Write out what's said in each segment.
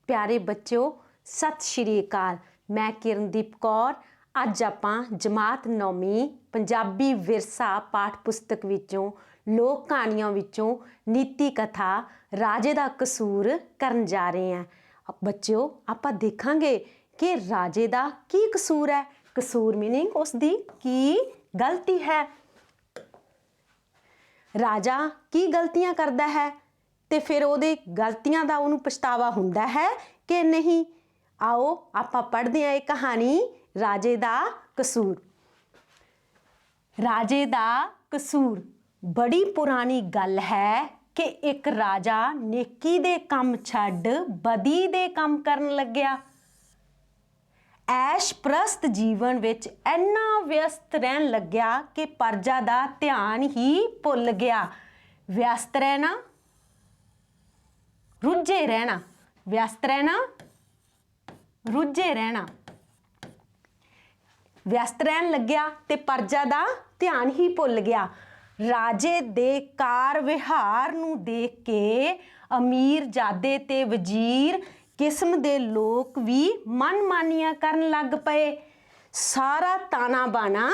प्यारे बच्चों सत श्री अकाल। मैं किरणदीप कौर। अज आपां जमात 9वीं पंजाबी विरसा पाठ पुस्तक विचों लोक कहानियों विचों नीति कथा राजे दा कसूर करन जा रहे हैं। बच्चों आपां देखांगे कि राजे दा की कसूर है। कसूर मीनिंग उसदी की गलती है। राजा की गलतियां करता है ते फिर उहदे गलतियां दा उहनूं पछतावा हुंदा है कि नहीं। आओ आपां पढ़दे हां इह कहानी राजे दा कसूर। राजे दा कसूर बड़ी पुरानी गल है कि एक राजा नेकी दे काम छड्ड बदी दे काम करन लग्या। ऐश प्रस्त जीवन विच इन्ना व्यस्त रहन लग्या कि प्रजा दा ध्यान ही भुल गया। व्यस्त रहना, रुझे रहना, व्यस्त रहना, रुझे रहना, व्यस्त रहन लग्या ते प्रजा दा ध्यान ही भुल गया। राजे दे कार विहार नूं देख के अमीर जादे ते वजीर किस्म दे लोग भी मनमानियां करन लग पए। सारा ताना बाना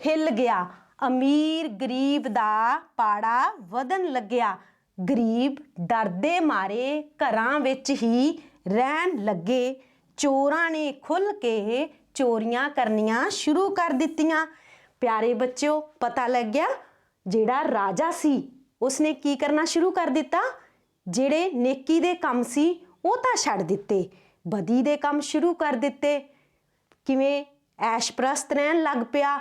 हिल गया। अमीर गरीब दा पाड़ा वधन लग्या। गरीब डरदे मारे घरां विच ही रहन लगे। चोरां ने खुल के चोरियां करनियां शुरू कर दित्तियां। प्यारे बच्चों पता लग गया जिहड़ा राजा सी उसने की करना शुरू कर दिता। जिहड़े नेकी दे काम सी ਉਹ ਤਾਂ ਛੱਡ ਦਿੱਤੇ, ਬਦੀ ਦੇ ਕੰਮ ਸ਼ੁਰੂ ਕਰ ਦਿੱਤੇ। ਕਿਵੇਂ ਐਸ਼ਪ੍ਰਸਤ ਰਹਿਣ ਲੱਗ ਪਿਆ।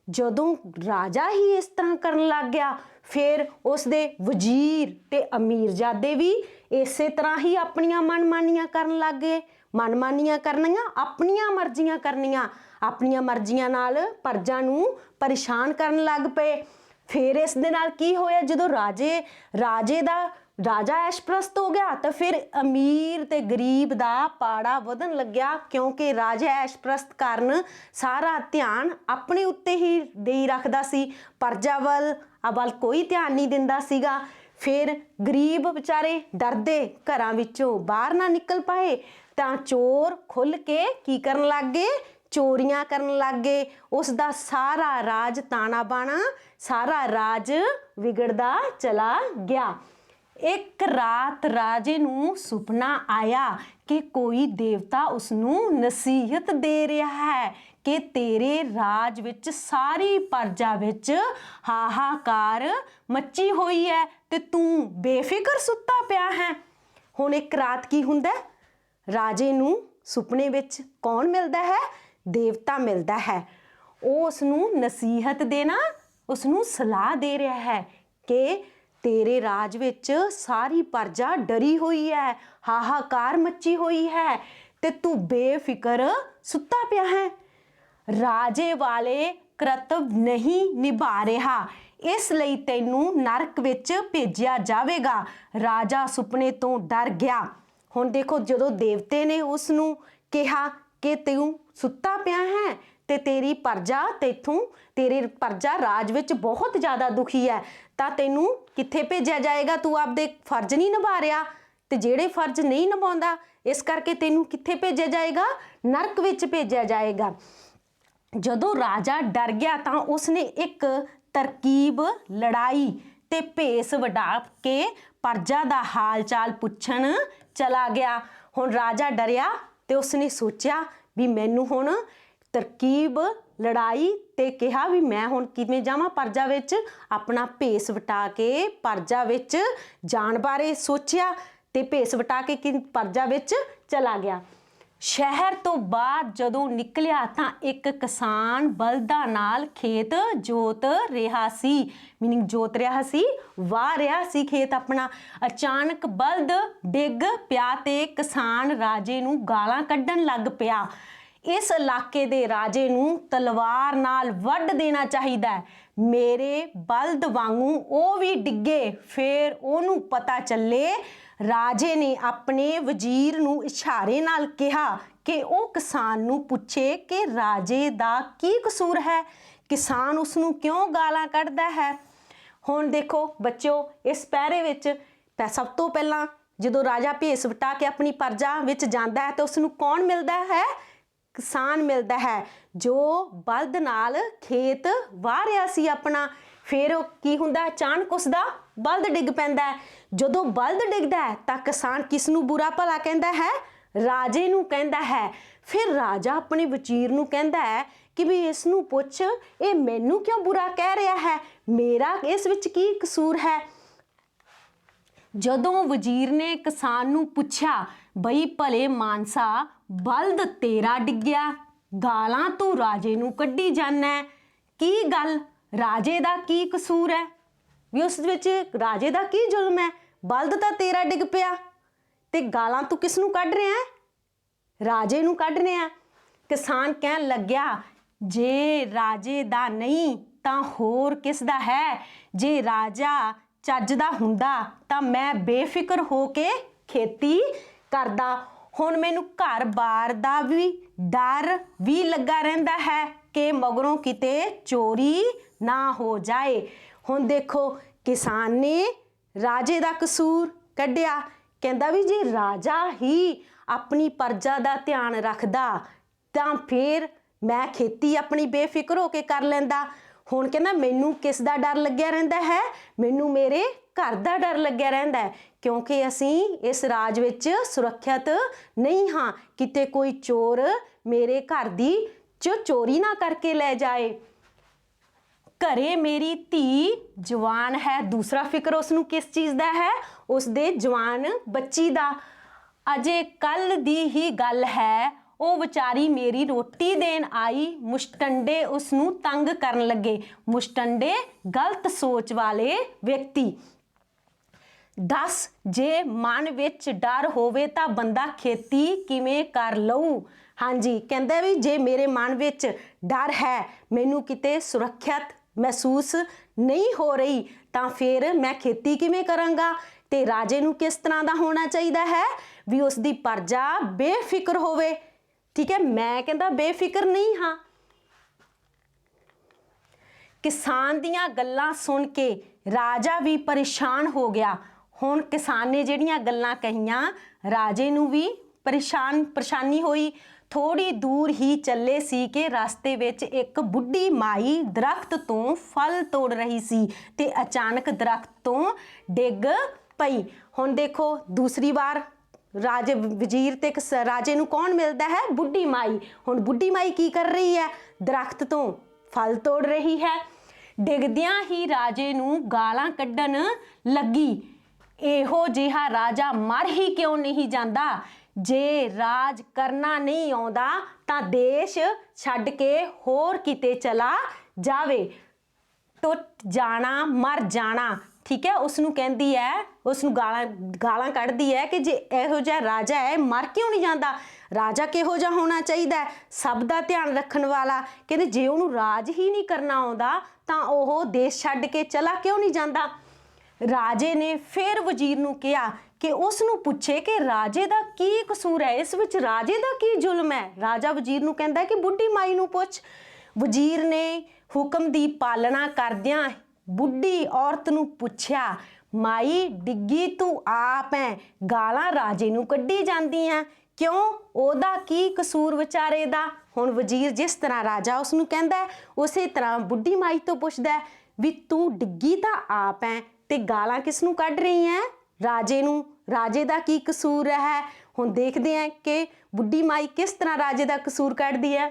ਜਦੋਂ ਰਾਜਾ ਹੀ ਇਸ ਤਰ੍ਹਾਂ ਕਰਨ ਲੱਗ ਗਿਆ ਫਿਰ ਉਸ ਦੇ ਵਜ਼ੀਰ ਤੇ ਅਮੀਰਜ਼ਾਦੇ ਵੀ ਇਸੇ ਤਰ੍ਹਾਂ ਹੀ ਆਪਣੀਆਂ ਮਨਮਾਨੀਆਂ ਕਰਨ ਲੱਗ ਗਏ। ਮਨਮਾਨੀਆਂ ਕਰਨੀਆਂ, ਆਪਣੀਆਂ ਮਰਜ਼ੀਆਂ ਕਰਨੀਆਂ, ਆਪਣੀਆਂ ਮਰਜ਼ੀਆਂ ਨਾਲ ਪ੍ਰਜਾ ਨੂੰ ਪਰੇਸ਼ਾਨ ਕਰਨ ਲੱਗ ਪਏ। ਫਿਰ ਇਸ ਦੇ ਨਾਲ ਕੀ ਹੋਇਆ, ਜਦੋਂ ਰਾਜੇ ਦਾ राजा ऐशप्रस्त हो गया तो फिर अमीर ते गरीब दा पाड़ा वधन लग्या, क्योंकि राजा ऐशप्रस्त कारण सारा ध्यान अपने उत्ते ही दे रखदा सी। प्रजा वल कोई ध्यान नहीं दिंदा सीगा। फिर गरीब बेचारे डरदे घरां विचों बाहर ना निकल पाए तां चोर खुल के की करन लग गए, चोरियां करन लग गए। उसदा सारा राज ताना बाना सारा राज विगड़दा चला गया। एक रात राजे नूं सुपना आया कि कोई देवता उसनूं नसीहत दे रहा है कि तेरे राज विच सारी प्रजा विच हाहाकार मची हुई है ते तू बेफिक्र सुत्ता पिया है। हुण एक रात की हुंदा, राजे नूं सुपने विच कौन मिलदा है? देवता मिलदा है। वो उसनूं नसीहत देना, उसनूं सलाह दे रहा है कि तेरे राज विच सारी प्रजा डरी हुई है, हाहाकार मची हुई है ते तू बेफिक्र सुत्ता पिया है। राजे वाले कर्तव्य नहीं निभा रहा, इसलिए तैनूं नरक विच भेजिया जावेगा। राजा सुपने तो डर गया। हुण देखो जदों देवते ने उसनूं कहा कि तू सुत्ता पिया है ते तेरी प्रजा तेरी प्रजा राज विच बहुत ज़्यादा दुखी है, तां तैनूं कित्थे भेजिया जाएगा? तू आपदे फर्ज नहीं निभा रहा ते जिहड़े फर्ज नहीं निभाउंदा इस करके तैनूं कित्थे भेजिया जाएगा? नरक विच भेजिया जाएगा। जदों राजा डर गया तां उसने एक तरकीब लड़ाई ते भेस वडा के प्रजा दा हाल चाल पुछण चला गया। हुण राजा डरिया ते उसने सोचिया भी मैनूं हुण तरकीब लड़ाई ते कहा भी मैं हुण किवें जावां प्रजा विच, अपना भेस वटा के प्रजा विच जाण बारे सोचिया ते भेस वटा के प्रजा विच चला गया। शहर तो बाहर जदों निकलिया तां एक किसान बलदां नाल खेत जोत रहा सी, मीनिंग जोत रहा सी, वाह रहा सी खेत अपना। अचानक बलद डिग पिया ते किसान राजे नूं गालां कड्ढण लग पिया। इस इलाके दे राजे नूं तलवार नाल वड्ढ देना चाहिदा है, मेरे बलद वांगू वो भी डिगे फिर ओनू पता चले। राजे ने अपने वजीर नूं इशारे नाल कहा कि वो किसान नूं पुछे कि राजे दा की कसूर है, किसान उसनूं क्यों गालां कढ़दा है। हुण देखो बच्चों इस पैरे विच सब तो पहलां ਜਦੋਂ ਰਾਜਾ ਭੇਸ ਵਟਾ ਕੇ ਆਪਣੀ ਪਰਜਾ ਵਿੱਚ ਜਾਂਦਾ ਹੈ ਤਾਂ ਉਸ ਨੂੰ ਕੌਣ ਮਿਲਦਾ ਹੈ? ਕਿਸਾਨ ਮਿਲਦਾ ਹੈ, ਜੋ ਬਲਦ ਨਾਲ ਖੇਤ ਵਾਹ ਰਿਹਾ ਸੀ ਆਪਣਾ। ਫਿਰ ਉਹ ਕੀ ਹੁੰਦਾ? ਅਚਾਨਕ ਉਸਦਾ ਬਲਦ ਡਿੱਗ ਪੈਂਦਾ ਹੈ। ਜਦੋਂ ਬਲਦ ਡਿੱਗਦਾ ਹੈ ਤਾਂ ਕਿਸਾਨ ਕਿਸ ਨੂੰ ਬੁਰਾ ਭਲਾ ਕਹਿੰਦਾ ਹੈ? ਰਾਜੇ ਨੂੰ ਕਹਿੰਦਾ ਹੈ। ਫਿਰ ਰਾਜਾ ਆਪਣੇ ਵਜ਼ੀਰ ਨੂੰ ਕਹਿੰਦਾ ਹੈ ਕਿ ਵੀ ਇਸ ਨੂੰ ਪੁੱਛ, ਇਹ ਮੈਨੂੰ ਕਿਉਂ ਬੁਰਾ ਕਹਿ ਰਿਹਾ ਹੈ? ਮੇਰਾ ਇਸ ਵਿੱਚ ਕੀ ਕਸੂਰ ਹੈ? ਜਦੋਂ ਵਜ਼ੀਰ ਨੇ ਕਿਸਾਨ ਨੂੰ ਪੁੱਛਿਆ, ਬਈ ਭਲੇ ਮਾਨਸਾ, ਬਲਦ ਤੇਰਾ ਡਿੱਗਿਆ, ਗਾਲਾਂ ਤੂੰ ਰਾਜੇ ਨੂੰ ਕੱਢੀ ਜਾਂਦਾ, ਕੀ ਗੱਲ? ਰਾਜੇ ਦਾ ਕੀ ਕਸੂਰ ਹੈ? ਵੀ ਉਸ ਵਿੱਚ ਰਾਜੇ ਦਾ ਕੀ ਜ਼ੁਲਮ ਹੈ? ਬਲਦ ਤਾਂ ਤੇਰਾ ਡਿੱਗ ਪਿਆ ਤੇ ਗਾਲਾਂ ਤੂੰ ਕਿਸ ਨੂੰ ਕੱਢ ਰਿਹਾ ਹੈ? ਰਾਜੇ ਨੂੰ ਕੱਢ ਰਿਹਾ। ਕਿਸਾਨ ਕਹਿਣ ਲੱਗਿਆ, ਜੇ ਰਾਜੇ ਦਾ ਨਹੀਂ ਤਾਂ ਹੋਰ ਕਿਸ ਦਾ ਹੈ? ਜੇ ਰਾਜਾ ਚੱਜ ਦਾ ਹੁੰਦਾ ਤਾਂ ਮੈਂ ਬੇਫਿਕਰ ਹੋ ਕੇ ਖੇਤੀ ਕਰਦਾ। ਹੁਣ ਮੈਨੂੰ ਘਰ-ਬਾਰ ਦਾ ਵੀ ਡਰ ਵੀ ਲੱਗਾ ਰਹਿੰਦਾ ਹੈ ਕਿ ਮਗਰੋਂ ਕਿਤੇ ਚੋਰੀ ਨਾ ਹੋ ਜਾਏ। ਹੁਣ ਦੇਖੋ, ਕਿਸਾਨ ਨੇ ਰਾਜੇ ਦਾ ਕਸੂਰ ਕੱਢਿਆ। ਕਹਿੰਦਾ ਵੀ ਜੇ ਰਾਜਾ ਹੀ ਆਪਣੀ ਪਰਜਾ ਦਾ ਧਿਆਨ ਰੱਖਦਾ ਤਾਂ ਫਿਰ ਮੈਂ ਖੇਤੀ ਆਪਣੀ ਬੇਫਿਕਰ ਹੋ ਕੇ ਕਰ ਲੈਂਦਾ। ਹੁਣ ਕਹਿੰਦਾ ਮੈਨੂੰ ਕਿਸ ਦਾ ਡਰ ਲੱਗਿਆ ਰਹਿੰਦਾ ਹੈ? ਮੈਨੂੰ ਮੇਰੇ ਘਰ ਦਾ ਡਰ ਲੱਗਿਆ ਰਹਿੰਦਾ ਹੈ, ਕਿਉਂਕਿ ਅਸੀਂ ਇਸ ਰਾਜ ਵਿੱਚ ਸੁਰੱਖਿਅਤ ਨਹੀਂ ਹਾਂ, ਕਿਤੇ ਕੋਈ ਚੋਰ ਮੇਰੇ ਘਰ ਦੀ ਚੋਰੀ ਨਾ ਕਰਕੇ ਲੈ ਜਾਏ। ਘਰੇ ਮੇਰੀ ਧੀ ਜਵਾਨ ਹੈ। ਦੂਸਰਾ ਫਿਕਰ ਉਸ ਨੂੰ ਕਿਸ ਚੀਜ਼ ਦਾ ਹੈ? ਉਸ ਦੇ ਜਵਾਨ ਬੱਚੀ ਦਾ। ਅਜੇ ਕੱਲ ਦੀ ਹੀ ਗੱਲ ਹੈ, ਉਹ ਵਿਚਾਰੀ ਮੇਰੀ ਰੋਟੀ ਦੇਣ ਆਈ, ਮੁਸ਼ਟੰਡੇ ਉਸ ਨੂੰ ਤੰਗ ਕਰਨ ਲੱਗੇ। ਮੁਸ਼ਟੰਡੇ ਗਲਤ ਸੋਚ ਵਾਲੇ ਵਿਅਕਤੀ। ਦੱਸ, ਜੇ ਮਨ ਵਿੱਚ ਡਰ ਹੋਵੇ ਤਾਂ ਬੰਦਾ ਖੇਤੀ ਕਿਵੇਂ ਕਰ ਲਊ? ਹਾਂਜੀ, ਕਹਿੰਦਾ ਵੀ ਜੇ ਮੇਰੇ ਮਨ ਵਿੱਚ ਡਰ ਹੈ, ਮੈਨੂੰ ਕਿਤੇ ਸੁਰੱਖਿਅਤ ਮਹਿਸੂਸ ਨਹੀਂ ਹੋ ਰਹੀ, ਤਾਂ ਫਿਰ ਮੈਂ ਖੇਤੀ ਕਿਵੇਂ ਕਰਾਂਗਾ? ਤੇ ਰਾਜੇ ਨੂੰ ਕਿਸ ਤਰ੍ਹਾਂ ਦਾ ਹੋਣਾ ਚਾਹੀਦਾ ਹੈ? ਵੀ ਉਸ ਦੀ ਪਰਜਾ ਬੇਫਿਕਰ ਹੋਵੇ। ਠੀਕ ਹੈ, ਮੈਂ ਕਹਿੰਦਾ ਬੇਫਿਕਰ ਨਹੀਂ ਹਾਂ। ਕਿਸਾਨ ਦੀਆਂ ਗੱਲਾਂ ਸੁਣ ਕੇ ਰਾਜਾ ਵੀ ਪਰੇਸ਼ਾਨ ਹੋ ਗਿਆ। ਹੁਣ ਕਿਸਾਨ ਨੇ ਜਿਹੜੀਆਂ ਗੱਲਾਂ ਕਹੀਆਂ, ਰਾਜੇ ਨੂੰ ਵੀ ਪਰੇਸ਼ਾਨੀ ਹੋਈ। ਥੋੜੀ ਦੂਰ ਹੀ ਚੱਲੇ ਸੀ ਕਿ ਰਸਤੇ ਵਿੱਚ ਇੱਕ ਬੁੱਢੀ ਮਾਈ ਦਰਖਤ ਤੋਂ ਫਲ ਤੋੜ ਰਹੀ ਸੀ ਤੇ ਅਚਾਨਕ ਦਰਖਤ ਤੋਂ ਡਿੱਗ ਪਈ। ਹੁਣ ਦੇਖੋ, ਦੂਸਰੀ ਵਾਰ ਰਾਜੇ ਵਜ਼ੀਰ ਤੇ ਰਾਜੇ ਨੂੰ ਕੌਣ ਮਿਲਦਾ ਹੈ? ਬੁੱਢੀ ਮਾਈ। ਹੁਣ ਬੁੱਢੀ ਮਾਈ ਕੀ ਕਰ ਰਹੀ ਹੈ? ਦਰਖਤ ਤੋਂ ਫਲ ਤੋੜ ਰਹੀ ਹੈ। ਡਿੱਗਦਿਆਂ ਹੀ ਰਾਜੇ ਨੂੰ ਗਾਲਾਂ ਕੱਢਣ ਲੱਗੀ। ਇਹੋ ਜਿਹਾ ਰਾਜਾ ਮਰ ਹੀ ਕਿਉਂ ਨਹੀਂ ਜਾਂਦਾ? ਜੇ ਰਾਜ ਕਰਨਾ ਨਹੀਂ ਆਉਂਦਾ ਤਾਂ ਦੇਸ਼ ਛੱਡ ਕੇ ਹੋਰ ਕਿਤੇ ਚਲਾ ਜਾਵੇ। ਟੁੱਟ ਜਾਣਾ, ਮਰ ਜਾਣਾ। ਠੀਕ ਹੈ, ਉਸ ਨੂੰ ਕਹਿੰਦੀ ਹੈ, ਉਸ ਨੂੰ ਗਾਲਾਂ ਕੱਢਦੀ ਹੈ ਕਿ ਜੇ ਇਹੋ ਜਿਹਾ ਰਾਜਾ ਹੈ, ਮਰ ਕਿਉਂ ਨਹੀਂ ਜਾਂਦਾ? ਰਾਜਾ ਕਿਹੋ ਜਿਹਾ ਹੋਣਾ ਚਾਹੀਦਾ? ਸਭ ਦਾ ਧਿਆਨ ਰੱਖਣ ਵਾਲਾ। ਕਹਿੰਦੇ ਜੇ ਉਹਨੂੰ ਰਾਜ ਹੀ ਨਹੀਂ ਕਰਨਾ ਆਉਂਦਾ ਤਾਂ ਉਹ ਦੇਸ਼ ਛੱਡ ਕੇ ਚਲਾ ਕਿਉਂ ਨਹੀਂ ਜਾਂਦਾ? ਰਾਜੇ ਨੇ ਫਿਰ ਵਜ਼ੀਰ ਨੂੰ ਕਿਹਾ ਕਿ ਉਸ ਨੂੰ ਪੁੱਛੇ ਕਿ ਰਾਜੇ ਦਾ ਕੀ ਕਸੂਰ ਹੈ, ਇਸ ਵਿੱਚ ਰਾਜੇ ਦਾ ਕੀ ਜ਼ੁਲਮ ਹੈ? ਰਾਜਾ ਵਜ਼ੀਰ ਨੂੰ ਕਹਿੰਦਾ ਕਿ ਬੁੱਢੀ ਮਾਈ ਨੂੰ ਪੁੱਛ। ਵਜ਼ੀਰ ਨੇ ਹੁਕਮ ਦੀ ਪਾਲਣਾ ਕਰਦਿਆਂ ਬੁੱਢੀ ਔਰਤ ਨੂੰ ਪੁੱਛਿਆ, ਮਾਈ ਡਿੱਗੀ ਤੂੰ ਆਪ ਹੈ, ਗਾਲਾਂ ਰਾਜੇ ਨੂੰ ਕੱਢੀ ਜਾਂਦੀ ਹੈ, ਕਿਉਂ? ਉਹਦਾ ਕੀ ਕਸੂਰ ਵਿਚਾਰੇ ਦਾ? ਹੁਣ ਵਜ਼ੀਰ ਜਿਸ ਤਰ੍ਹਾਂ ਰਾਜਾ ਉਸ ਨੂੰ ਕਹਿੰਦਾ, ਉਸੇ ਤਰ੍ਹਾਂ ਬੁੱਢੀ ਮਾਈ ਤੋਂ ਪੁੱਛਦਾ ਵੀ ਤੂੰ ਡਿੱਗੀ ਤਾਂ ਆਪ ਹੈ ਤੇ ਗਾਲਾਂ ਕਿਸ ਨੂੰ ਕੱਢ ਰਹੀ ਹੈ? ਰਾਜੇ ਨੂੰ। ਰਾਜੇ ਦਾ ਕੀ ਕਸੂਰ ਹੈ? ਹੁਣ ਦੇਖਦੇ ਹਾਂ ਕਿ ਬੁੱਢੀ ਮਾਈ ਕਿਸ ਤਰ੍ਹਾਂ ਰਾਜੇ ਦਾ ਕਸੂਰ ਕੱਢਦੀ ਹੈ।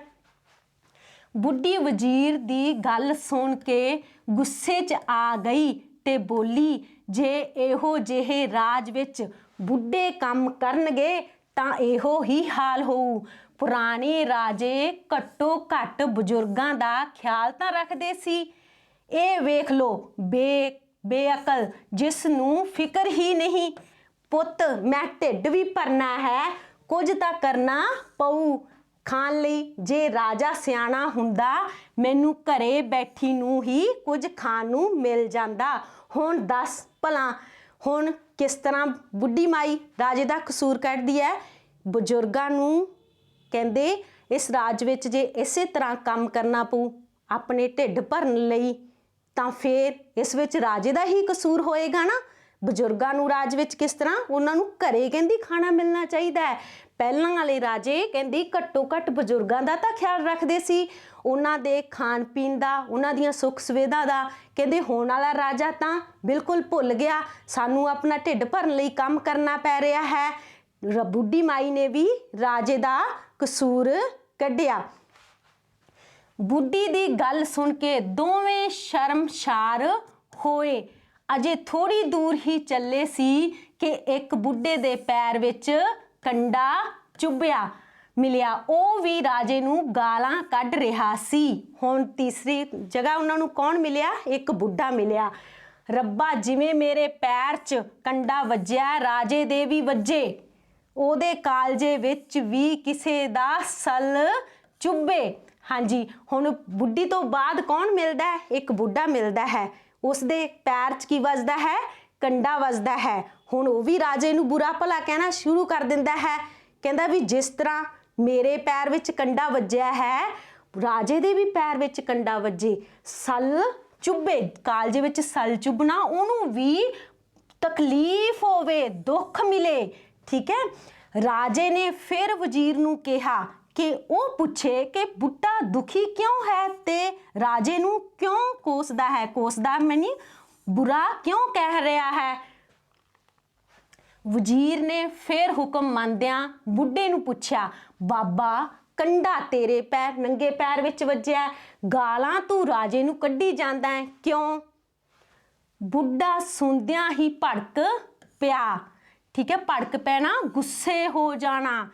ਬੁੱਢੀ ਵਜ਼ੀਰ ਦੀ ਗੱਲ ਸੁਣ ਕੇ ਗੁੱਸੇ 'ਚ ਆ ਗਈ ਤੇ ਬੋਲੀ, ਜੇ ਇਹੋ ਜਿਹੇ ਰਾਜ ਵਿੱਚ ਬੁੱਢੇ ਕੰਮ ਕਰਨਗੇ ਤਾਂ ਇਹੋ ਹੀ ਹਾਲ ਹੋਊ। ਪੁਰਾਣੇ ਰਾਜੇ ਘੱਟੋ ਘੱਟ ਬਜ਼ੁਰਗਾਂ ਦਾ ਖਿਆਲ ਤਾਂ ਰੱਖਦੇ ਸੀ। ਇਹ ਵੇਖ ਲੋ ਬੇਅਕਲ, ਜਿਸ ਨੂੰ ਫਿਕਰ ਹੀ ਨਹੀਂ। ਪੁੱਤ, ਮੈਂ ਢਿੱਡ ਵੀ ਭਰਨਾ ਹੈ, ਕੁਝ ਤਾਂ ਕਰਨਾ ਪਊ ਖਾਣ ਲਈ। ਜੇ ਰਾਜਾ ਸਿਆਣਾ ਹੁੰਦਾ, ਮੈਨੂੰ ਘਰੇ ਬੈਠੀ ਨੂੰ ਹੀ ਕੁਝ ਖਾਣ ਨੂੰ ਮਿਲ ਜਾਂਦਾ। ਹੁਣ ਦੱਸ ਭਲਾ, ਹੁਣ ਕਿਸ ਤਰ੍ਹਾਂ ਬੁੱਢੀ ਮਾਈ ਰਾਜੇ ਦਾ ਕਸੂਰ ਕੱਢਦੀ ਹੈ? ਬਜ਼ੁਰਗਾਂ ਨੂੰ ਕਹਿੰਦੇ ਇਸ ਰਾਜ ਵਿੱਚ ਜੇ ਇਸੇ ਤਰ੍ਹਾਂ ਕੰਮ ਕਰਨਾ ਪਊ ਆਪਣੇ ਢਿੱਡ ਭਰਨ ਲਈ ਤਾਂ ਫਿਰ ਇਸ ਵਿੱਚ ਰਾਜੇ ਦਾ ਹੀ ਕਸੂਰ ਹੋਏਗਾ ਨਾ। ਬਜ਼ੁਰਗਾਂ ਨੂੰ ਰਾਜ ਵਿੱਚ ਕਿਸ ਤਰ੍ਹਾਂ ਉਹਨਾਂ ਨੂੰ ਘਰੇ ਕਹਿੰਦੀ ਖਾਣਾ ਮਿਲਣਾ ਚਾਹੀਦਾ ਹੈ। ਪਹਿਲਾਂ ਵਾਲੇ ਰਾਜੇ ਕਹਿੰਦੀ ਘੱਟੋ ਘੱਟ ਬਜ਼ੁਰਗਾਂ ਦਾ ਤਾਂ ਖਿਆਲ ਰੱਖਦੇ ਸੀ, ਉਹਨਾਂ ਦੇ ਖਾਣ ਪੀਣ ਦਾ, ਉਹਨਾਂ ਦੀਆਂ ਸੁੱਖ ਸੁਵਿਧਾ ਦਾ। ਕਹਿੰਦੇ ਹੋਣ ਵਾਲਾ ਰਾਜਾ ਤਾਂ ਬਿਲਕੁਲ ਭੁੱਲ ਗਿਆ, ਸਾਨੂੰ ਆਪਣਾ ਢਿੱਡ ਭਰਨ ਲਈ ਕੰਮ ਕਰਨਾ ਪੈ ਰਿਹਾ ਹੈ। ਬੁੱਢੀ ਮਾਈ ਨੇ ਵੀ ਰਾਜੇ ਦਾ ਕਸੂਰ ਕੱਢਿਆ। ਬੁੱਢੀ ਦੀ ਗੱਲ ਸੁਣ ਕੇ ਦੋਵੇਂ ਸ਼ਰਮਸ਼ਾਰ ਹੋਏ। ਅਜੇ ਥੋੜੀ ਦੂਰ ਹੀ ਚੱਲੇ ਸੀ ਕਿ ਇੱਕ ਬੁੱਢੇ ਦੇ ਪੈਰ ਵਿੱਚ ਕੰਡਾ ਚੁੱਭਿਆ ਮਿਲਿਆ। ਉਹ ਵੀ ਰਾਜੇ ਨੂੰ ਗਾਲਾਂ ਕੱਢ ਰਿਹਾ ਸੀ। ਹੁਣ ਤੀਸਰੀ ਜਗ੍ਹਾ ਉਹਨਾਂ ਨੂੰ ਕੌਣ ਮਿਲਿਆ? ਇੱਕ ਬੁੱਢਾ ਮਿਲਿਆ। ਰੱਬਾ, ਜਿਵੇਂ ਮੇਰੇ ਪੈਰ 'ਚ ਕੰਡਾ ਵੱਜਿਆ, ਰਾਜੇ ਦੇ ਵੀ ਵੱਜੇ, ਉਹਦੇ ਕਾਲਜੇ ਵਿੱਚ ਵੀ ਕਿਸੇ ਦਾ ਸਲ ਚੁੱਭੇ। ਹਾਂਜੀ, ਹੁਣ ਬੁੱਢੀ ਤੋਂ ਬਾਅਦ ਕੌਣ ਮਿਲਦਾ ਹੈ? ਇੱਕ ਬੁੱਢਾ ਮਿਲਦਾ ਹੈ। ਉਸਦੇ ਪੈਰ 'ਚ ਕੀ ਵੱਜਦਾ ਹੈ? ਕੰਡਾ ਵੱਜਦਾ ਹੈ। ਹੁਣ ਉਹ ਵੀ ਰਾਜੇ ਨੂੰ ਬੁਰਾ ਭਲਾ ਕਹਿਣਾ ਸ਼ੁਰੂ ਕਰ ਦਿੰਦਾ ਹੈ। ਕਹਿੰਦਾ ਵੀ ਜਿਸ ਤਰ੍ਹਾਂ ਮੇਰੇ ਪੈਰ ਵਿੱਚ ਕੰਡਾ ਵੱਜਿਆ ਹੈ, ਰਾਜੇ ਦੇ ਵੀ ਪੈਰ ਵਿੱਚ ਕੰਡਾ ਵੱਜੇ, ਸਲ ਚੁੱਭੇ, ਕਾਲਜੇ ਵਿੱਚ ਸਲ ਚੁੱਭਣਾ, ਉਹਨੂੰ ਵੀ ਤਕਲੀਫ ਹੋਵੇ, ਦੁੱਖ ਮਿਲੇ। ਠੀਕ ਹੈ। ਰਾਜੇ ਨੇ ਫਿਰ ਵਜ਼ੀਰ ਨੂੰ ਕਿਹਾ ਕਿ ਉਹ ਪੁੱਛੇ ਕਿ ਬੁੱਢਾ ਦੁਖੀ ਕਿਉਂ ਹੈ ਤੇ ਰਾਜੇ ਨੂੰ ਕਿਉਂ ਕੋਸਦਾ ਹੈ। ਕੋਸਦਾ ਮੈਨੀ ਬੁਰਾ ਕਿਉਂ ਕਹਿ ਰਿਹਾ ਹੈ। ਵਜ਼ੀਰ ਨੇ ਫਿਰ ਹੁਕਮ ਮੰਨਦਿਆਂ ਬੁੱਢੇ ਨੂੰ ਪੁੱਛਿਆ, ਬਾਬਾ, ਕੰਡਾ ਤੇਰੇ ਪੈਰ, ਨੰਗੇ ਪੈਰ ਵਿੱਚ ਵੱਜਿਆ, ਗਾਲਾਂ ਤੂੰ ਰਾਜੇ ਨੂੰ ਕੱਢੀ ਜਾਂਦਾ ਹੈ, ਕਿਉਂ? ਬੁੱਢਾ ਸੁਣਦਿਆਂ ਹੀ ਭੜਕ ਪਿਆ। ਠੀਕ ਹੈ, ਭੜਕ ਪੈਣਾ, ਗੁੱਸੇ ਹੋ ਜਾਣਾ।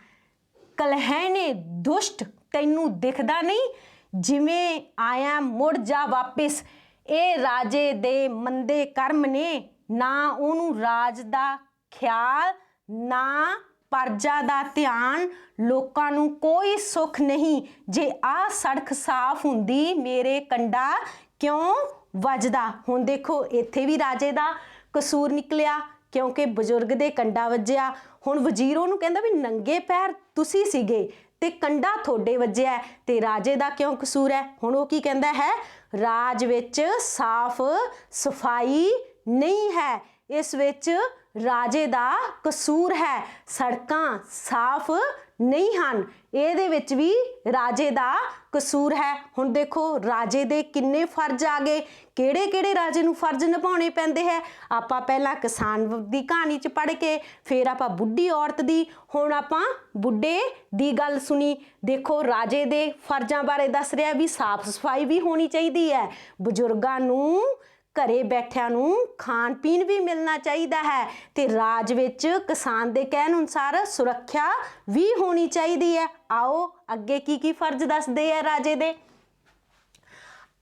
ਕਲਹਿਣੇ ਦੁਸ਼ਟ, ਤੈਨੂੰ ਦਿਖਦਾ ਨਹੀਂ? ਜਿਵੇਂ ਆਇਆ ਮੁੜ ਜਾ ਵਾਪਿਸ। ਇਹ ਰਾਜੇ ਦੇ ਮੰਦੇ ਕਰਮ ਨੇ, ਨਾ ਉਹਨੂੰ ਰਾਜ ਦਾ ਖਿਆਲ, ਨਾ ਪਰਜਾ ਦਾ ਧਿਆਨ, ਲੋਕਾਂ ਨੂੰ ਕੋਈ ਸੁੱਖ ਨਹੀਂ। ਜੇ ਆਹ ਸੜਕ ਸਾਫ਼ ਹੁੰਦੀ, ਮੇਰੇ ਕੰਡਾ ਕਿਉਂ ਵੱਜਦਾ? ਹੁਣ ਦੇਖੋ, ਇੱਥੇ ਵੀ ਰਾਜੇ ਦਾ ਕਸੂਰ ਨਿਕਲਿਆ ਕਿਉਂਕਿ ਬਜ਼ੁਰਗ ਦੇ ਕੰਡਾ ਵੱਜਿਆ। ਹੁਣ ਵਜ਼ੀਰ ਉਹਨੂੰ ਕਹਿੰਦਾ ਵੀ ਨੰਗੇ ਪੈਰ ਤੁਸੀਂ ਸੀਗੇ ਤੇ ਕੰਡਾ ਤੁਹਾਡੇ ਵੱਜਿਆ, ਤੇ ਰਾਜੇ ਦਾ ਕਿਉਂ ਕਸੂਰ ਹੈ? ਹੁਣ ਉਹ ਕੀ ਕਹਿੰਦਾ ਹੈ? ਰਾਜ ਵਿੱਚ ਸਾਫ਼ ਸਫਾਈ ਨਹੀਂ ਹੈ, ਇਸ ਵਿੱਚ ਰਾਜੇ ਦਾ ਕਸੂਰ ਹੈ। ਸੜਕਾਂ ਸਾਫ਼ ਨਹੀਂ ਹਨ, ਇਹਦੇ ਵਿੱਚ ਵੀ ਰਾਜੇ ਦਾ ਕਸੂਰ ਹੈ। ਹੁਣ ਦੇਖੋ, ਰਾਜੇ ਦੇ ਕਿੰਨੇ ਫਰਜ਼ ਆ ਗਏ। ਕਿਹੜੇ ਕਿਹੜੇ ਰਾਜੇ ਨੂੰ ਫਰਜ਼ ਨਿਭਾਉਣੇ ਪੈਂਦੇ ਹੈ। ਆਪਾਂ ਪਹਿਲਾਂ ਕਿਸਾਨ ਦੀ ਕਹਾਣੀ 'ਚ ਪੜ੍ਹ ਕੇ, ਫਿਰ ਆਪਾਂ ਬੁੱਢੀ ਔਰਤ ਦੀ, ਹੁਣ ਆਪਾਂ ਬੁੱਢੇ ਦੀ ਗੱਲ ਸੁਣੀ। ਦੇਖੋ, ਰਾਜੇ ਦੇ ਫਰਜ਼ਾਂ ਬਾਰੇ ਦੱਸ ਰਿਹਾ ਵੀ ਸਾਫ਼ ਸਫਾਈ ਵੀ ਹੋਣੀ ਚਾਹੀਦੀ ਹੈ, ਬਜ਼ੁਰਗਾਂ ਨੂੰ ਘਰੇ ਬੈਠਿਆਂ ਨੂੰ ਖਾਣ ਪੀਣ ਵੀ ਮਿਲਣਾ ਚਾਹੀਦਾ ਹੈ, ਤੇ ਰਾਜ ਵਿੱਚ ਕਿਸਾਨ ਦੇ ਕਹਿਣ ਅਨੁਸਾਰ ਸੁਰੱਖਿਆ ਵੀ ਹੋਣੀ ਚਾਹੀਦੀ ਹੈ। ਆਓ ਅੱਗੇ ਕੀ ਕੀ ਫਰਜ਼ ਦੱਸਦੇ ਆ ਰਾਜੇ ਦੇ।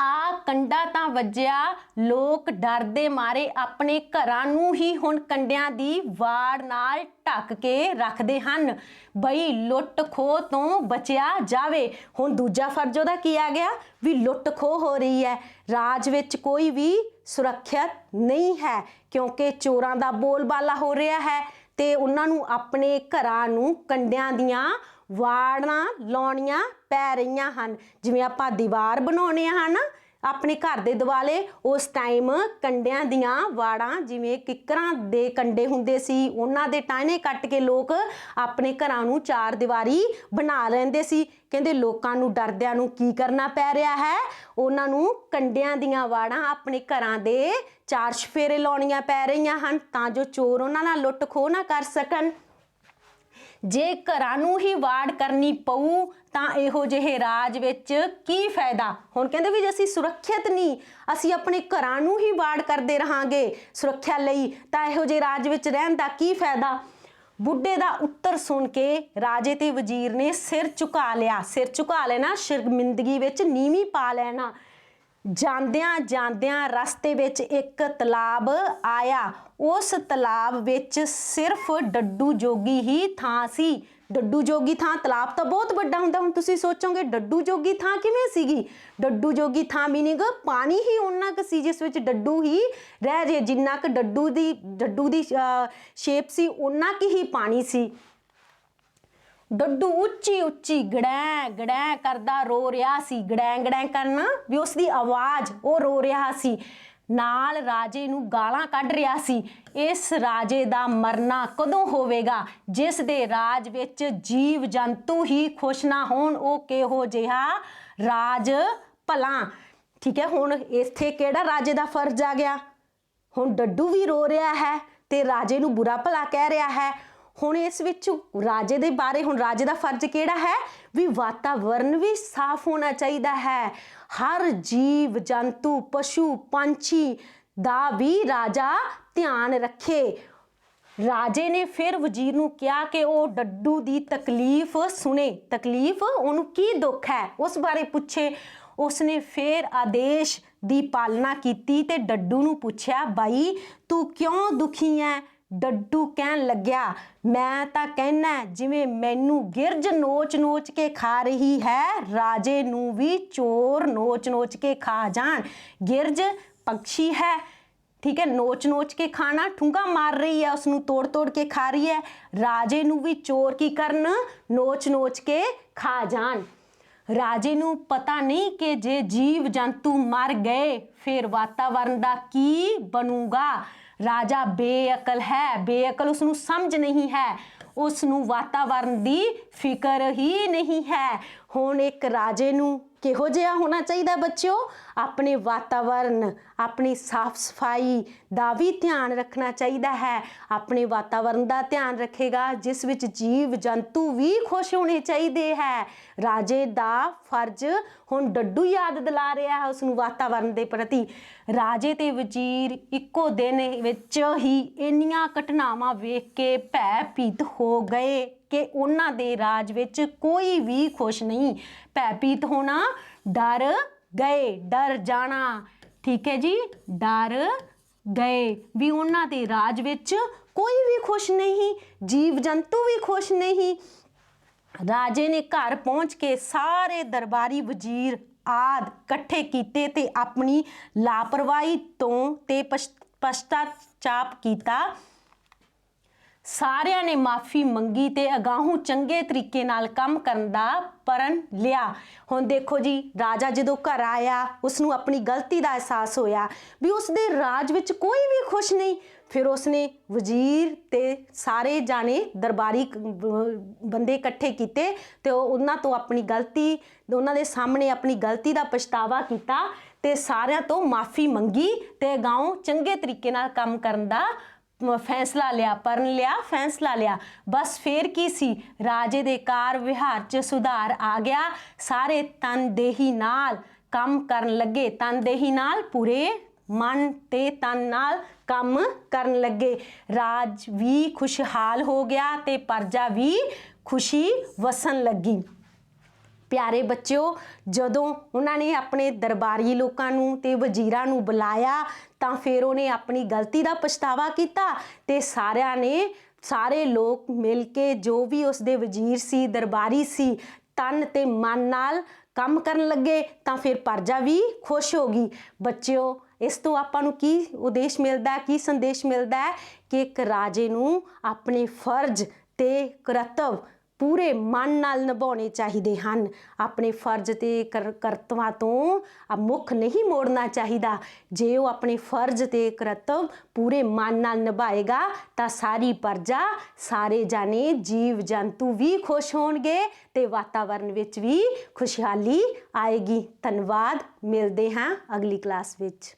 ਆ ਕੰਡਾ ਤਾਂ ਵੱਜਿਆ, ਲੋਕ ਡਰ ਦੇ ਮਾਰੇ ਆਪਣੇ ਘਰਾਂ ਨੂੰ ਹੀ ਹੁਣ ਕੰਡਿਆਂ ਦੀ ਵਾੜ ਨਾਲ ਢੱਕ ਕੇ ਰੱਖਦੇ ਹਨ, ਬਈ ਲੁੱਟ ਖੋਹ ਤੋਂ ਬਚਿਆ ਜਾਵੇ। ਹੁਣ ਦੂਜਾ ਫਰਜ਼ ਉਹਦਾ ਕੀ ਆ ਗਿਆ ਵੀ ਲੁੱਟ ਖੋਹ ਹੋ ਰਹੀ ਹੈ, ਰਾਜ ਵਿੱਚ ਕੋਈ ਵੀ ਸੁਰੱਖਿਅਤ ਨਹੀਂ ਹੈ ਕਿਉਂਕਿ ਚੋਰਾਂ ਦਾ ਬੋਲਬਾਲਾ ਹੋ ਰਿਹਾ ਹੈ ਤੇ ਉਹਨਾਂ ਨੂੰ ਆਪਣੇ ਘਰਾਂ ਨੂੰ ਕੰਡਿਆਂ ਦੀਆਂ ਵਾੜਾਂ ਲਾਉਣੀਆਂ ਪੈ ਰਹੀਆਂ ਹਨ। ਜਿਵੇਂ ਆਪਾਂ ਦੀਵਾਰ ਬਣਾਉਣੇ ਹਨ ਆਪਣੇ ਘਰ ਦੇ ਦੁਆਲੇ, ਉਸ ਟਾਈਮ ਕੰਡਿਆਂ ਦੀਆਂ ਵਾੜਾਂ, ਜਿਵੇਂ ਕਿੱਕਰਾਂ ਦੇ ਕੰਡੇ ਹੁੰਦੇ ਸੀ, ਉਹਨਾਂ ਦੇ ਟਾਹਣੇ ਕੱਟ ਕੇ ਲੋਕ ਆਪਣੇ ਘਰਾਂ ਨੂੰ ਚਾਰ ਦੀਵਾਰੀ ਬਣਾ ਲੈਂਦੇ ਸੀ। ਕਹਿੰਦੇ ਲੋਕਾਂ ਨੂੰ ਡਰਦਿਆਂ ਨੂੰ ਕੀ ਕਰਨਾ ਪੈ ਰਿਹਾ ਹੈ, ਉਹਨਾਂ ਨੂੰ ਕੰਡਿਆਂ ਦੀਆਂ ਵਾੜਾਂ ਆਪਣੇ ਘਰਾਂ ਦੇ ਚਾਰ ਚੁਫੇਰੇ ਲਾਉਣੀਆਂ ਪੈ ਰਹੀਆਂ ਹਨ ਤਾਂ ਜੋ ਚੋਰ ਉਹਨਾਂ ਨਾਲ ਲੁੱਟ ਖੋਹ ਨਾ ਕਰ ਸਕਣ। ਜੇ ਘਰਾਂ ਨੂੰ ਹੀ ਵਾੜ ਕਰਨੀ ਪਊ ਤਾਂ ਇਹੋ ਜਿਹੇ ਰਾਜ ਵਿੱਚ ਕੀ ਫਾਇਦਾ। ਹੁਣ ਕਹਿੰਦੇ ਵੀ ਜੇ ਅਸੀਂ ਸੁਰੱਖਿਅਤ ਨਹੀਂ, ਅਸੀਂ ਆਪਣੇ ਘਰਾਂ ਨੂੰ ਹੀ ਵਾੜ ਕਰਦੇ ਰਹਾਂਗੇ ਸੁਰੱਖਿਆ ਲਈ, ਤਾਂ ਇਹੋ ਜਿਹੇ ਰਾਜ ਵਿੱਚ ਰਹਿਣ ਦਾ ਕੀ ਫਾਇਦਾ। ਬੁੱਢੇ ਦਾ ਉੱਤਰ ਸੁਣ ਕੇ ਰਾਜੇ ਤੇ ਵਜ਼ੀਰ ਨੇ ਸਿਰ ਝੁਕਾ ਲਿਆ। ਸਿਰ ਝੁਕਾ ਲੈਣਾ, ਸ਼ਰਮਿੰਦਗੀ ਵਿੱਚ ਨੀਵੀਂ ਪਾ ਲੈਣਾ। ਜਾਂਦਿਆਂ ਜਾਂਦਿਆਂ ਰਸਤੇ ਵਿੱਚ ਇੱਕ ਤਲਾਬ ਆਇਆ। ਉਸ ਤਲਾਬ ਵਿੱਚ ਸਿਰਫ ਡੱਡੂ ਜੋਗੀ ਹੀ ਥਾਂ ਸੀ। ਡੱਡੂ ਜੋਗੀ ਥਾਂ, ਤਲਾਬ ਤਾਂ ਬਹੁਤ ਵੱਡਾ ਹੁੰਦਾ। ਹੁਣ ਤੁਸੀਂ ਸੋਚੋਗੇ ਡੱਡੂ ਜੋਗੀ ਥਾਂ ਕਿਵੇਂ ਸੀਗੀ। ਡੱਡੂ ਜੋਗੀ ਥਾਂ ਮੀਨਿੰਗ ਪਾਣੀ ਹੀ ਓਨਾ ਕੁ ਸੀ ਜਿਸ ਵਿੱਚ ਡੱਡੂ ਹੀ ਰਹਿ ਜੇ, ਜਿੰਨਾ ਕੁ ਡੱਡੂ ਦੀ ਸ਼ੇਪ ਸੀ ਓਨਾ ਕੁ ਹੀ ਪਾਣੀ ਸੀ। ਡੱਡੂ ਉੱਚੀ ਉੱਚੀ ਗੜੈਂ ਗੜੈਂ ਕਰਦਾ ਰੋ ਰਿਹਾ ਸੀ। ਗੜੈਂ ਗੜੈਂ ਕਰਨਾ ਵੀ ਉਸ ਦੀ ਆਵਾਜ਼, ਉਹ ਰੋ ਰਿਹਾ ਸੀ। ਨਾਲ ਰਾਜੇ ਨੂੰ ਗਾਲਾਂ ਕੱਢ ਰਿਹਾ ਸੀ। ਇਸ ਰਾਜੇ ਦਾ ਮਰਨਾ ਕਦੋਂ ਹੋਵੇਗਾ ਜਿਸ ਦੇ ਰਾਜ ਵਿੱਚ ਜੀਵ ਜੰਤੂ ਹੀ ਖੁਸ਼ ਨਾ ਹੋਣ, ਉਹ ਕਿਹੋ ਜਿਹਾ ਰਾਜ ਭਲਾ। ਠੀਕ ਹੈ, ਹੁਣ ਇੱਥੇ ਕਿਹੜਾ ਰਾਜੇ ਦਾ ਫਰਜ਼ ਆ ਗਿਆ। ਹੁਣ ਡੱਡੂ ਵੀ ਰੋ ਰਿਹਾ ਹੈ ਤੇ ਰਾਜੇ ਨੂੰ ਬੁਰਾ ਭਲਾ ਕਹਿ ਰਿਹਾ ਹੈ। ਹੁਣ ਇਸ ਵਿੱਚ ਰਾਜੇ ਦੇ ਬਾਰੇ ਹੁਣ ਰਾਜੇ ਦਾ ਫਰਜ਼ ਕਿਹੜਾ ਹੈ ਵੀ ਵਾਤਾਵਰਨ ਵੀ ਸਾਫ਼ ਹੋਣਾ ਚਾਹੀਦਾ ਹੈ। ਹਰ ਜੀਵ ਜੰਤੂ ਪਸ਼ੂ ਪੰਛੀ ਦਾ ਵੀ ਰਾਜਾ ਧਿਆਨ ਰੱਖੇ। ਰਾਜੇ ਨੇ ਫਿਰ ਵਜ਼ੀਰ ਨੂੰ ਕਿਹਾ ਕਿ ਉਹ ਡੱਡੂ ਦੀ ਤਕਲੀਫ ਸੁਣੇ। ਤਕਲੀਫ ਉਹਨੂੰ ਕੀ ਦੁੱਖ ਹੈ ਉਸ ਬਾਰੇ ਪੁੱਛੇ। ਉਸਨੇ ਫਿਰ ਆਦੇਸ਼ ਦੀ ਪਾਲਣਾ ਕੀਤੀ ਤੇ ਡੱਡੂ ਨੂੰ ਪੁੱਛਿਆ, ਬਾਈ ਤੂੰ ਕਿਉਂ ਦੁਖੀ ਹੈ। ਡੱਡੂ ਕਹਿਣ ਲੱਗਿਆ, ਮੈਂ ਤਾਂ ਕਹਿਣਾ ਜਿਵੇਂ ਮੈਨੂੰ ਗਿਰਝ ਨੋਚ ਨੋਚ ਕੇ ਖਾ ਰਹੀ ਹੈ ਰਾਜੇ ਨੂੰ ਵੀ ਚੋਰ ਨੋਚ ਨੋਚ ਕੇ ਖਾ ਜਾਣ। ਗਿਰਝ ਪੰਛੀ ਹੈ, ਠੀਕ ਹੈ, ਨੋਚ ਨੋਚ ਕੇ ਖਾਣਾ, ਠੁੰਗਾ ਮਾਰ ਰਹੀ ਹੈ, ਉਸਨੂੰ ਤੋੜ ਤੋੜ ਕੇ ਖਾ ਰਹੀ ਹੈ। ਰਾਜੇ ਨੂੰ ਵੀ ਚੋਰ ਕੀ ਕਰਨ, ਨੋਚ ਨੋਚ ਕੇ ਖਾ ਜਾਣ। ਰਾਜੇ ਨੂੰ ਪਤਾ ਨਹੀਂ ਕਿ ਜੇ ਜੀਵ ਜੰਤੂ ਮਰ ਗਏ ਫਿਰ ਵਾਤਾਵਰਨ ਦਾ ਕੀ ਬਣੂਗਾ। ਰਾਜਾ ਬੇਅਕਲ ਹੈ, ਬੇਅਕਲ, ਉਸਨੂੰ ਸਮਝ ਨਹੀਂ ਹੈ, ਉਸਨੂੰ ਵਾਤਾਵਰਨ ਦੀ ਫਿਕਰ ਹੀ ਨਹੀਂ ਹੈ। ਹੁਣ ਇੱਕ ਰਾਜੇ ਨੂੰ ਕਿਹੋ ਜਿਹਾ ਹੋਣਾ ਚਾਹੀਦਾ ਬੱਚਿਓ, ਆਪਣੇ ਵਾਤਾਵਰਨ ਆਪਣੀ ਸਾਫ਼ ਸਫਾਈ ਦਾ ਵੀ ਧਿਆਨ ਰੱਖਣਾ ਚਾਹੀਦਾ ਹੈ। ਆਪਣੇ ਵਾਤਾਵਰਨ ਦਾ ਧਿਆਨ ਰੱਖੇਗਾ ਜਿਸ ਵਿੱਚ ਜੀਵ ਜੰਤੂ ਵੀ ਖੁਸ਼ ਹੋਣੇ ਚਾਹੀਦੇ ਹੈ। ਰਾਜੇ ਦਾ ਫਰਜ਼ ਹੁਣ ਡੱਡੂ ਯਾਦ ਦਿਲਾ ਰਿਹਾ ਹੈ ਉਸਨੂੰ ਵਾਤਾਵਰਨ ਦੇ ਪ੍ਰਤੀ। ਰਾਜੇ ਤੇ ਵਜ਼ੀਰ ਇੱਕੋ ਦਿਨ ਵਿੱਚ ਹੀ ਇੰਨੀਆਂ ਘਟਨਾਵਾਂ ਵੇਖ ਕੇ ਭੈਭੀਤ ਹੋ ਗਏ ਕਿ ਉਹਨਾਂ ਦੇ ਰਾਜ ਵਿੱਚ ਕੋਈ ਵੀ ਖੁਸ਼ ਨਹੀਂ। ਭੈਭੀਤ ਹੋਣਾ, ਡਰ ਗਏ, ਡਰ ਜਾਣਾ, ਠੀਕ ਹੈ ਜੀ, ਡਰ ਗਏ ਵੀ ਉਹਨਾਂ ਦੇ ਰਾਜ ਵਿੱਚ ਕੋਈ ਵੀ ਖੁਸ਼ ਨਹੀਂ, ਜੀਵ ਜੰਤੂ ਵੀ ਖੁਸ਼ ਨਹੀਂ। ਰਾਜੇ ਨੇ ਘਰ ਪਹੁੰਚ ਕੇ ਸਾਰੇ ਦਰਬਾਰੀ ਵਜ਼ੀਰ ਆਦਿ ਇਕੱਠੇ ਕੀਤੇ ਤੇ ਆਪਣੀ ਲਾਪਰਵਾਹੀ ਤੋਂ ਤੇ ਪਛਤਾਚਾਪ ਕੀਤਾ। ਸਾਰਿਆਂ ਨੇ ਮਾਫੀ ਮੰਗੀ ਤੇ ਅਗਾਂਹੋਂ ਚੰਗੇ ਤਰੀਕੇ ਨਾਲ ਕੰਮ ਕਰਨ ਦਾ ਪ੍ਰਣ ਲਿਆ। ਹੁਣ ਦੇਖੋ ਜੀ, ਰਾਜਾ ਜਦੋਂ ਘਰ ਆਇਆ ਉਸਨੂੰ ਆਪਣੀ ਗਲਤੀ ਦਾ ਅਹਿਸਾਸ ਹੋਇਆ ਵੀ ਉਸਦੇ ਰਾਜ ਵਿੱਚ ਕੋਈ ਵੀ ਖੁਸ਼ ਨਹੀਂ। ਫਿਰ ਉਸਨੇ ਵਜ਼ੀਰ ਤੇ ਸਾਰੇ ਜਾਣੇ ਦਰਬਾਰੀ ਬੰਦੇ ਇਕੱਠੇ ਕੀਤੇ ਤੇ ਉਹਨਾਂ ਤੋਂ ਆਪਣੀ ਗਲਤੀ, ਉਹਨਾਂ ਦੇ ਸਾਹਮਣੇ ਆਪਣੀ ਗਲਤੀ ਦਾ ਪਛਤਾਵਾ ਕੀਤਾ ਤੇ ਸਾਰਿਆਂ ਤੋਂ ਮਾਫੀ ਮੰਗੀ ਤੇ ਅਗਾਂਹੋਂ ਚੰਗੇ ਤਰੀਕੇ ਨਾਲ ਕੰਮ ਕਰਨ ਦਾ ਫੈਸਲਾ ਲਿਆ, ਪ੍ਰਣ ਲਿਆ, ਫੈਸਲਾ ਲਿਆ। ਬਸ ਫੇਰ ਕੀ ਸੀ, ਰਾਜੇ ਦੇ ਕਾਰ ਵਿਹਾਰ 'ਚ ਸੁਧਾਰ ਆ ਗਿਆ। ਸਾਰੇ ਤਨਦੇਹੀ ਨਾਲ ਕੰਮ ਕਰਨ ਲੱਗੇ, ਤਨਦੇਹੀ ਨਾਲ, ਪੂਰੇ ਮਨ ਤੇ ਤਨ ਨਾਲ ਕੰਮ ਕਰਨ ਲੱਗੇ। ਰਾਜ ਵੀ ਖੁਸ਼ਹਾਲ ਹੋ ਗਿਆ ਤੇ ਪ੍ਰਜਾ ਵੀ ਖੁਸ਼ੀ ਵਸਣ ਲੱਗੀ। ਪਿਆਰੇ ਬੱਚਿਓ, ਜਦੋਂ ਉਹਨਾਂ ਨੇ ਆਪਣੇ ਦਰਬਾਰੀ ਲੋਕਾਂ ਨੂੰ ਤੇ ਵਜ਼ੀਰਾਂ ਨੂੰ ਬੁਲਾਇਆ ਤਾਂ ਫਿਰ ਉਹਨੇ ਆਪਣੀ ਗਲਤੀ ਦਾ ਪਛਤਾਵਾ ਕੀਤਾ ਤੇ ਸਾਰਿਆਂ ਨੇ, ਸਾਰੇ ਲੋਕ ਮਿਲ ਕੇ ਜੋ ਵੀ ਉਸਦੇ ਵਜ਼ੀਰ ਸੀ, ਦਰਬਾਰੀ ਸੀ, ਤਨ ਤੇ ਮਨ ਨਾਲ ਕੰਮ ਕਰਨ ਲੱਗੇ ਤਾਂ ਫਿਰ ਪ੍ਰਜਾ ਵੀ ਖੁਸ਼ ਹੋ ਗਈ। ਬੱਚਿਓ, ਇਸ ਤੋਂ ਆਪਾਂ ਨੂੰ ਕੀ ਉਦੇਸ਼ ਮਿਲਦਾ, ਕੀ ਸੰਦੇਸ਼ ਮਿਲਦਾ ਹੈ ਕਿ ਇੱਕ ਰਾਜੇ ਨੂੰ ਆਪਣੇ ਫਰਜ਼ ਤੇ ਕਰਤੱਵ ਪੂਰੇ ਮਨ ਨਾਲ ਨਿਭਾਉਣੇ ਚਾਹੀਦੇ ਹਨ। ਆਪਣੇ ਫਰਜ਼ ਤੇ ਕਰਤੱਵਾਂ ਤੋਂ ਮੁੱਖ ਨਹੀਂ ਮੋੜਨਾ ਚਾਹੀਦਾ। ਜੇ ਉਹ ਆਪਣੇ ਫਰਜ਼ ਤੇ ਕਰਤੱਵ ਪੂਰੇ ਮਨ ਨਾਲ ਨਿਭਾਏਗਾ ਤਾਂ ਸਾਰੀ ਪ੍ਰਜਾ, ਸਾਰੇ ਜਾਣੇ, ਜੀਵ ਜੰਤੂ ਵੀ ਖੁਸ਼ ਹੋਣਗੇ ਤੇ ਵਾਤਾਵਰਨ ਵਿੱਚ ਵੀ ਖੁਸ਼ਹਾਲੀ ਆਏਗੀ। ਧੰਨਵਾਦ, ਮਿਲਦੇ ਹਾਂ ਅਗਲੀ ਕਲਾਸ ਵਿੱਚ।